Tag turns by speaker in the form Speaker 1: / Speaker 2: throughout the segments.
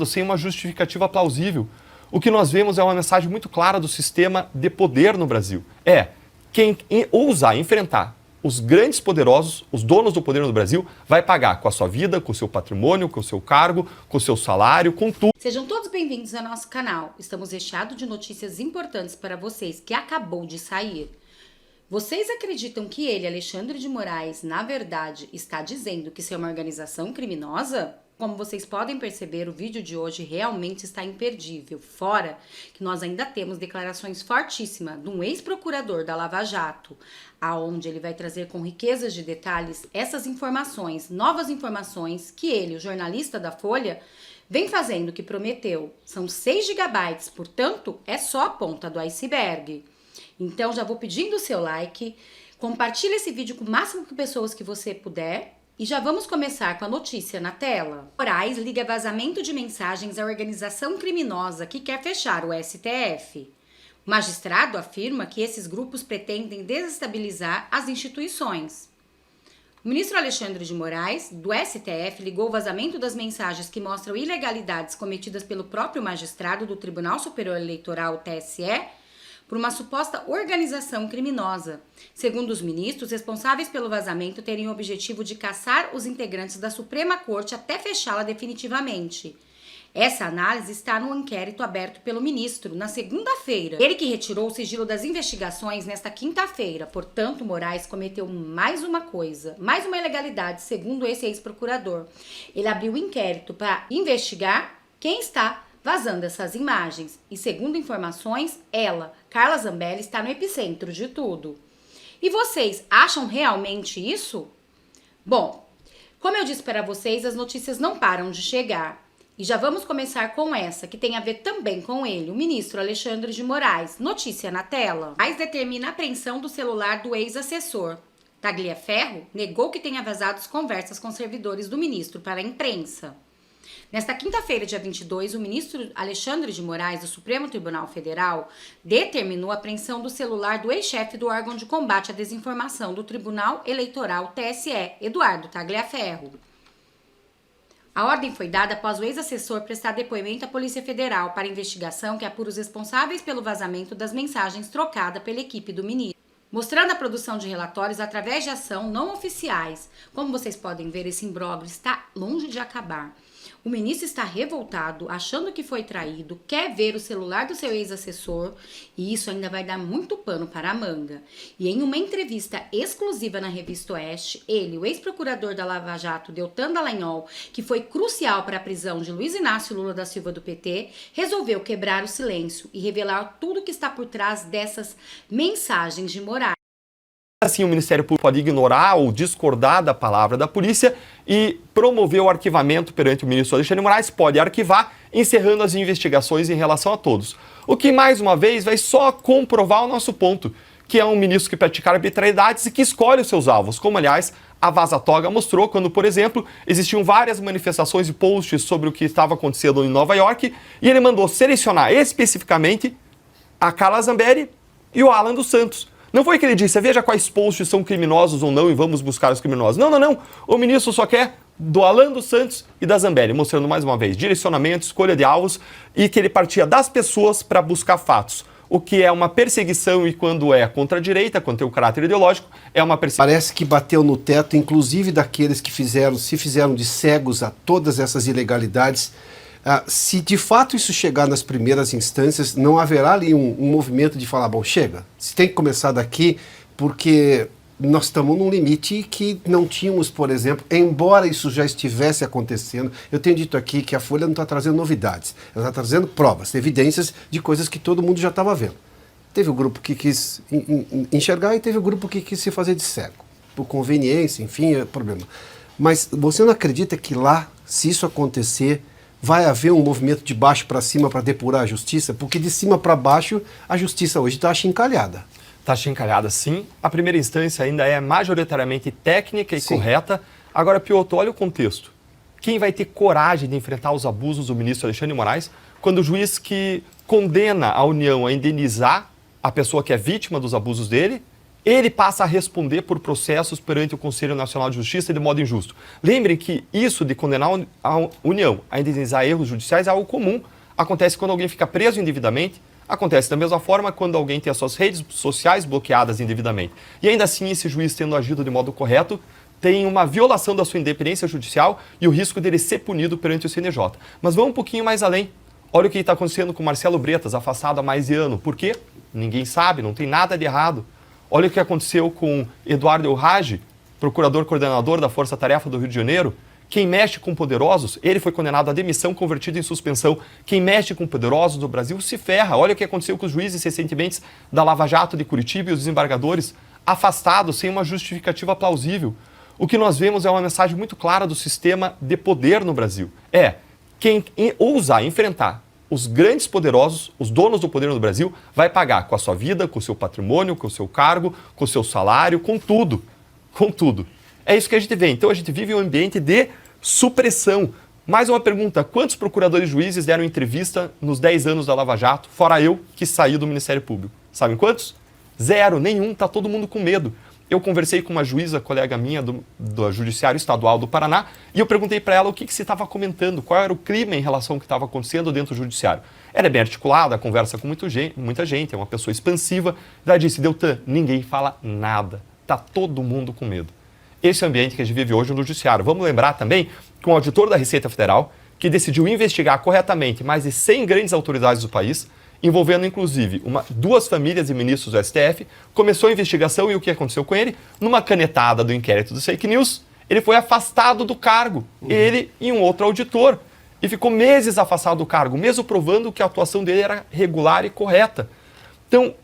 Speaker 1: sem uma justificativa plausível. O que nós vemos é uma mensagem muito clara do sistema de poder no Brasil. Quem ousar enfrentar os grandes poderosos, os donos do poder no Brasil, vai pagar com a sua vida, com o seu patrimônio, com o seu cargo, com o seu salário, com tudo.
Speaker 2: Sejam todos bem-vindos ao nosso canal. Estamos recheados de notícias importantes para vocês que acabou de sair. Vocês acreditam que ele, Alexandre de Moraes, na verdade, está dizendo que isso é uma organização criminosa? Como vocês podem perceber, o vídeo de hoje realmente está imperdível. Fora que nós ainda temos declarações fortíssimas de um ex-procurador da Lava Jato, aonde ele vai trazer com riquezas de detalhes essas informações, novas informações que ele, o jornalista da Folha, vem fazendo o que prometeu. São 6 GB, portanto, é só a ponta do iceberg. Então já vou pedindo o seu like, compartilhe esse vídeo com o máximo de pessoas que você puder e já vamos começar com a notícia na tela. Moraes liga vazamento de mensagens à organização criminosa que quer fechar o STF. O magistrado afirma que esses grupos pretendem desestabilizar as instituições. O ministro Alexandre de Moraes, do STF, ligou o vazamento das mensagens que mostram ilegalidades cometidas pelo próprio magistrado do Tribunal Superior Eleitoral, TSE, por uma suposta organização criminosa. Segundo os ministros, responsáveis pelo vazamento teriam o objetivo de caçar os integrantes da Suprema Corte até fechá-la definitivamente. Essa análise está no inquérito aberto pelo ministro na segunda-feira. Ele que retirou o sigilo das investigações nesta quinta-feira. Portanto, Moraes cometeu mais uma coisa, mais uma ilegalidade, segundo esse ex-procurador. Ele abriu o inquérito para investigar quem está vazando essas imagens. E segundo informações, ela, Carla Zambelli, está no epicentro de tudo. E vocês acham realmente isso? Bom, como eu disse para vocês, as notícias não param de chegar. E já vamos começar com essa, que tem a ver também com ele, o ministro Alexandre de Moraes. Notícia na tela. Moraes determina a apreensão do celular do ex-assessor. Tagliaferro negou que tenha vazado as conversas com servidores do ministro para a imprensa. Nesta quinta-feira, dia 22, o ministro Alexandre de Moraes, do Supremo Tribunal Federal, determinou a apreensão do celular do ex-chefe do órgão de combate à desinformação do Tribunal Eleitoral TSE, Eduardo Tagliaferro. A ordem foi dada após o ex-assessor prestar depoimento à Polícia Federal para a investigação que apura os responsáveis pelo vazamento das mensagens trocadas pela equipe do ministro, mostrando a produção de relatórios através de ação não oficiais. Como vocês podem ver, esse imbróglio está longe de acabar. O ministro está revoltado, achando que foi traído, quer ver o celular do seu ex-assessor e isso ainda vai dar muito pano para a manga. E em uma entrevista exclusiva na revista Oeste, ele, o ex-procurador da Lava Jato, Deltan Dallagnol, que foi crucial para a prisão de Luiz Inácio Lula da Silva do PT, resolveu quebrar o silêncio e revelar tudo o que está por trás dessas mensagens de Moraes.
Speaker 1: Assim, o Ministério Público pode ignorar ou discordar da palavra da polícia e promover o arquivamento perante o ministro Alexandre de Moraes, pode arquivar, encerrando as investigações em relação a todos. O que, mais uma vez, vai só comprovar o nosso ponto, que é um ministro que pratica arbitrariedades e que escolhe os seus alvos, como, aliás, a Vaza Toga mostrou quando, por exemplo, existiam várias manifestações e posts sobre o que estava acontecendo em Nova York e ele mandou selecionar especificamente a Carla Zambelli e o Alan dos Santos. Não foi que ele disse, veja quais posts são criminosos ou não e vamos buscar os criminosos. Não. O ministro só quer do Alan dos Santos e da Zambelli, mostrando mais uma vez direcionamento, escolha de alvos e que ele partia das pessoas para buscar fatos. O que é uma perseguição e quando é contra a direita, quando tem o caráter ideológico, é uma perseguição.
Speaker 3: Parece que bateu no teto, inclusive daqueles que se fizeram de cegos a todas essas ilegalidades. Se de fato isso chegar nas primeiras instâncias, não haverá ali um movimento de falar, bom, chega, se tem que começar daqui, porque nós estamos num limite que não tínhamos, por exemplo, embora isso já estivesse acontecendo. Eu tenho dito aqui que a Folha não está trazendo novidades, ela está trazendo provas, evidências de coisas que todo mundo já estava vendo. Teve o grupo que quis enxergar e teve o grupo que quis se fazer de cego, por conveniência, enfim, é problema. Mas você não acredita que lá, se isso acontecer, vai haver um movimento de baixo para cima para depurar a justiça? Porque de cima para baixo a justiça hoje está achincalhada.
Speaker 1: Está achincalhada, sim. A primeira instância ainda é majoritariamente técnica e correta. Agora, Piotr, olha o contexto. Quem vai ter coragem de enfrentar os abusos do ministro Alexandre de Moraes quando o juiz que condena a União a indenizar a pessoa que é vítima dos abusos dele ele passa a responder por processos perante o Conselho Nacional de Justiça de modo injusto. Lembrem que isso de condenar a União a indenizar erros judiciais é algo comum. Acontece quando alguém fica preso indevidamente, acontece da mesma forma quando alguém tem as suas redes sociais bloqueadas indevidamente. E ainda assim, esse juiz, tendo agido de modo correto, tem uma violação da sua independência judicial e o risco dele ser punido perante o CNJ. Mas vamos um pouquinho mais além. Olha o que está acontecendo com Marcelo Bretas, afastado há mais de ano. Por quê? Ninguém sabe, não tem nada de errado. Olha o que aconteceu com Eduardo Elrage, procurador-coordenador da Força Tarefa do Rio de Janeiro. Quem mexe com poderosos, ele foi condenado à demissão, convertido em suspensão. Quem mexe com poderosos do Brasil se ferra. Olha o que aconteceu com os juízes recentemente da Lava Jato de Curitiba e os desembargadores afastados sem uma justificativa plausível. O que nós vemos é uma mensagem muito clara do sistema de poder no Brasil. Quem ousar enfrentar os grandes poderosos, os donos do poder no Brasil, vai pagar com a sua vida, com o seu patrimônio, com o seu cargo, com o seu salário, com tudo. Com tudo. É isso que a gente vê. Então a gente vive um ambiente de supressão. Mais uma pergunta, quantos procuradores e juízes deram entrevista nos 10 anos da Lava Jato, fora eu que saí do Ministério Público? Sabem quantos? 0, nenhum, tá todo mundo com medo. Eu conversei com uma juíza, colega minha do Judiciário Estadual do Paraná, e eu perguntei para ela o que se estava comentando, qual era o clima em relação ao que estava acontecendo dentro do Judiciário. Ela é bem articulada, conversa com muita gente, é uma pessoa expansiva. Ela disse, Deltan, ninguém fala nada, tá todo mundo com medo. Esse é o ambiente que a gente vive hoje no Judiciário. Vamos lembrar também que um auditor da Receita Federal, que decidiu investigar corretamente mais de 100 grandes autoridades do país, envolvendo inclusive 2 famílias de ministros do STF, começou a investigação e o que aconteceu com ele? Numa canetada do inquérito dos fake news, ele foi afastado do cargo, ele e um outro auditor, e ficou meses afastado do cargo, mesmo provando que a atuação dele era regular e correta. Então,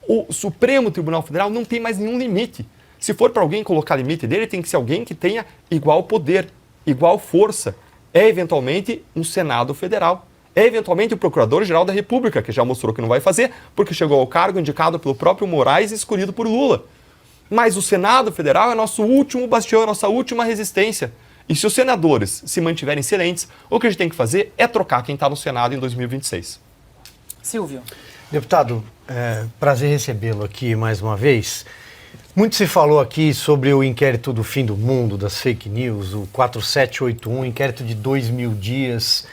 Speaker 1: o Supremo Tribunal Federal não tem mais nenhum limite. Se for para alguém colocar limite dele, tem que ser alguém que tenha igual poder, igual força. É eventualmente um Senado Federal. É eventualmente o Procurador-Geral da República, que já mostrou que não vai fazer, porque chegou ao cargo indicado pelo próprio Moraes e escolhido por Lula. Mas o Senado Federal é nosso último bastião, é nossa última resistência. E se os senadores se mantiverem silentes, o que a gente tem que fazer é trocar quem está no Senado em 2026.
Speaker 4: Silvio.
Speaker 5: Deputado, prazer recebê-lo aqui mais uma vez. Muito se falou aqui sobre o inquérito do fim do mundo, das fake news, o 4781, inquérito de 2.000 dias,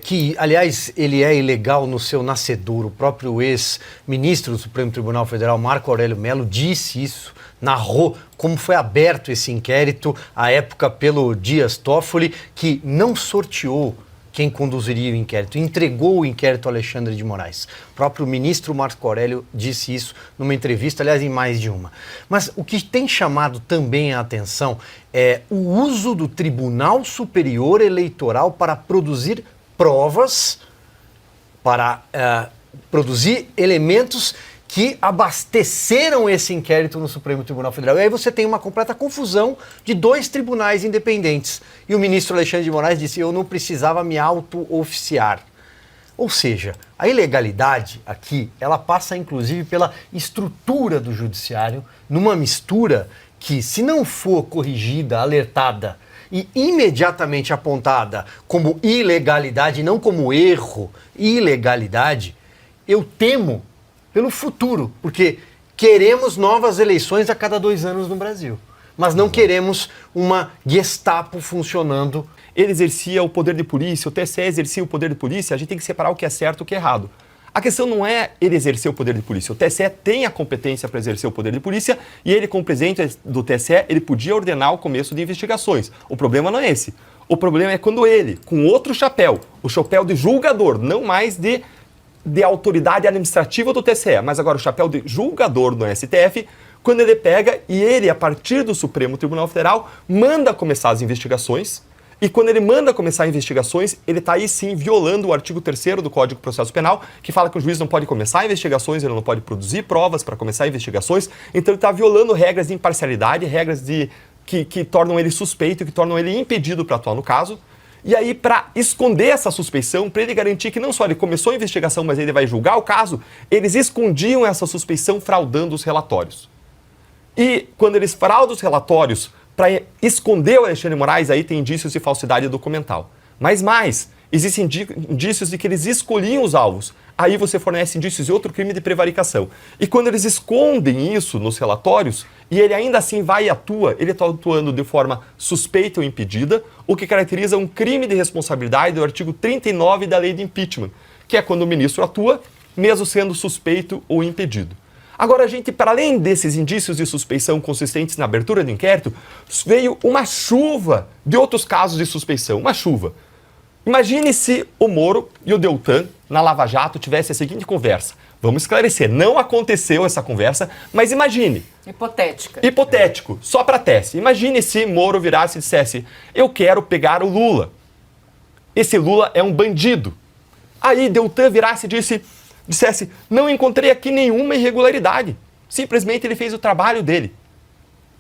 Speaker 5: que, aliás, ele é ilegal no seu nascedouro. O próprio ex-ministro do Supremo Tribunal Federal, Marco Aurélio Mello, disse isso, narrou como foi aberto esse inquérito, à época pelo Dias Toffoli, que não sorteou quem conduziria o inquérito, entregou o inquérito a Alexandre de Moraes. O próprio ministro Marco Aurélio disse isso numa entrevista, aliás, em mais de uma. Mas o que tem chamado também a atenção é o uso do Tribunal Superior Eleitoral para produzir provas, para produzir elementos que abasteceram esse inquérito no Supremo Tribunal Federal. E aí você tem uma completa confusão de 2 tribunais independentes. E o ministro Alexandre de Moraes disse, eu não precisava me auto-oficiar. Ou seja, a ilegalidade aqui, ela passa inclusive pela estrutura do judiciário, numa mistura que, se não for corrigida, alertada e imediatamente apontada como ilegalidade, não como erro, ilegalidade, eu temo pelo futuro, porque queremos novas eleições a cada 2 anos no Brasil, mas não queremos uma Gestapo funcionando.
Speaker 1: Ele exercia o poder de polícia, o TSE exercia o poder de polícia, a gente tem que separar o que é certo e o que é errado. A questão não é ele exercer o poder de polícia, o TSE tem a competência para exercer o poder de polícia e ele, como presidente do TSE, ele podia ordenar o começo de investigações. O problema não é esse. O problema é quando ele, com outro chapéu, o chapéu de julgador, não mais de autoridade administrativa do TSE, mas agora o chapéu de julgador do STF, quando ele pega e ele, a partir do Supremo Tribunal Federal, manda começar as investigações, e quando ele manda começar investigações, ele está aí sim violando o artigo 3º do Código de Processo Penal, que fala que o juiz não pode começar investigações, ele não pode produzir provas para começar investigações, então ele está violando regras de imparcialidade, regras que tornam ele suspeito, que tornam ele impedido para atuar no caso. E aí, para esconder essa suspeição, para ele garantir que não só ele começou a investigação, mas ele vai julgar o caso, eles escondiam essa suspeição fraudando os relatórios. E quando eles fraudam os relatórios para esconder o Alexandre de Moraes, aí tem indícios de falsidade documental. Mas mais, existem indícios de que eles escolhiam os alvos. Aí você fornece indícios de outro crime de prevaricação. E quando eles escondem isso nos relatórios, e ele ainda assim vai e atua, ele está atuando de forma suspeita ou impedida, o que caracteriza um crime de responsabilidade do artigo 39 da lei de impeachment, que é quando o ministro atua, mesmo sendo suspeito ou impedido. Agora, gente, para além desses indícios de suspeição consistentes na abertura do inquérito, veio uma chuva de outros casos de suspeição, uma chuva. Imagine se o Moro e o Deltan, na Lava Jato, tivessem a seguinte conversa. Vamos esclarecer, não aconteceu essa conversa, mas imagine.
Speaker 4: Hipotética.
Speaker 1: Hipotético, só para teste. Imagine se Moro virasse e dissesse, eu quero pegar o Lula. Esse Lula é um bandido. Aí Deltan virasse e dissesse, não encontrei aqui nenhuma irregularidade. Simplesmente ele fez o trabalho dele.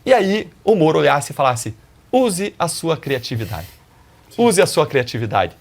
Speaker 1: E aí o Moro olhasse e falasse, use a sua criatividade. Use a sua criatividade.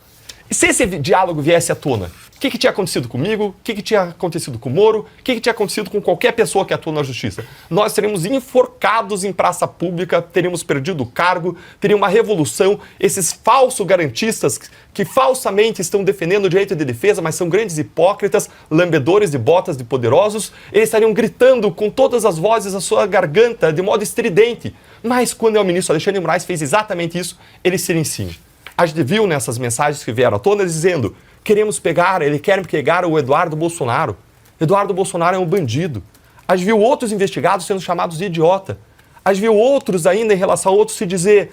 Speaker 1: E se esse diálogo viesse à tona, o que tinha acontecido comigo? O que tinha acontecido com o Moro? O que tinha acontecido com qualquer pessoa que atua na justiça? Nós seríamos enforcados em praça pública, teríamos perdido o cargo, teria uma revolução. Esses falsos garantistas que falsamente estão defendendo o direito de defesa, mas são grandes hipócritas, lambedores de botas de poderosos, eles estariam gritando com todas as vozes a sua garganta de modo estridente. Mas quando o ministro Alexandre de Moraes fez exatamente isso, ele se silencia. A gente viu nessas mensagens que vieram à tona dizendo ele quer pegar o Eduardo Bolsonaro. Eduardo Bolsonaro é um bandido. A gente viu outros investigados sendo chamados de idiota. A gente viu outros ainda em relação a outros se dizer,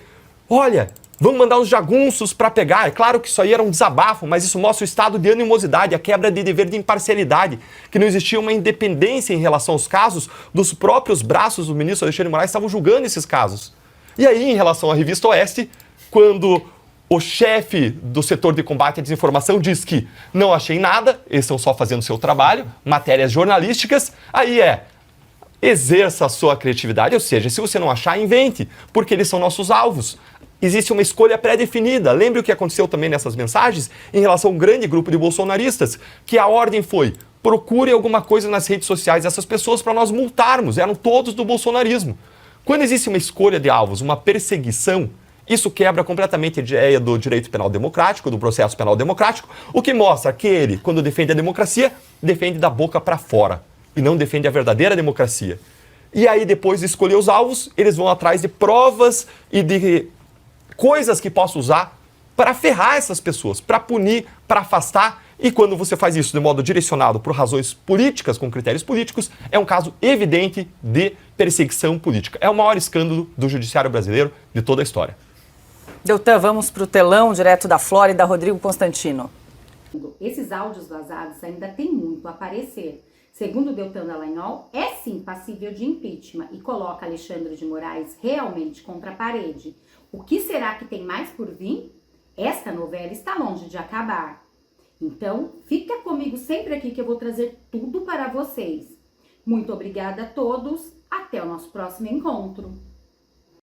Speaker 1: olha, vamos mandar os jagunços para pegar. É claro que isso aí era um desabafo, mas isso mostra o estado de animosidade, a quebra de dever de imparcialidade, que não existia uma independência em relação aos casos dos próprios braços do ministro Alexandre de Moraes estavam julgando esses casos. E aí, em relação à Revista Oeste, quando o chefe do setor de combate à desinformação diz que não achei nada, eles estão só fazendo o seu trabalho, matérias jornalísticas, aí exerça a sua criatividade, ou seja, se você não achar, invente, porque eles são nossos alvos. Existe uma escolha pré-definida. Lembre o que aconteceu também nessas mensagens em relação a um grande grupo de bolsonaristas, que a ordem foi, procure alguma coisa nas redes sociais dessas pessoas para nós multarmos, eram todos do bolsonarismo. Quando existe uma escolha de alvos, uma perseguição, isso quebra completamente a ideia do direito penal democrático, do processo penal democrático, o que mostra que ele, quando defende a democracia, defende da boca para fora e não defende a verdadeira democracia. E aí, depois de escolher os alvos, eles vão atrás de provas e de coisas que possam usar para ferrar essas pessoas, para punir, para afastar. E quando você faz isso de modo direcionado por razões políticas, com critérios políticos, é um caso evidente de perseguição política. É o maior escândalo do judiciário brasileiro de toda a história.
Speaker 4: Deltan, vamos para o telão, direto da Flórida, Rodrigo Constantino.
Speaker 2: Esses áudios vazados ainda tem muito a aparecer. Segundo Deltan Dallagnol, é sim passível de impeachment e coloca Alexandre de Moraes realmente contra a parede. O que será que tem mais por vir? Esta novela está longe de acabar. Então, fica comigo sempre aqui que eu vou trazer tudo para vocês. Muito obrigada a todos, até o nosso próximo encontro.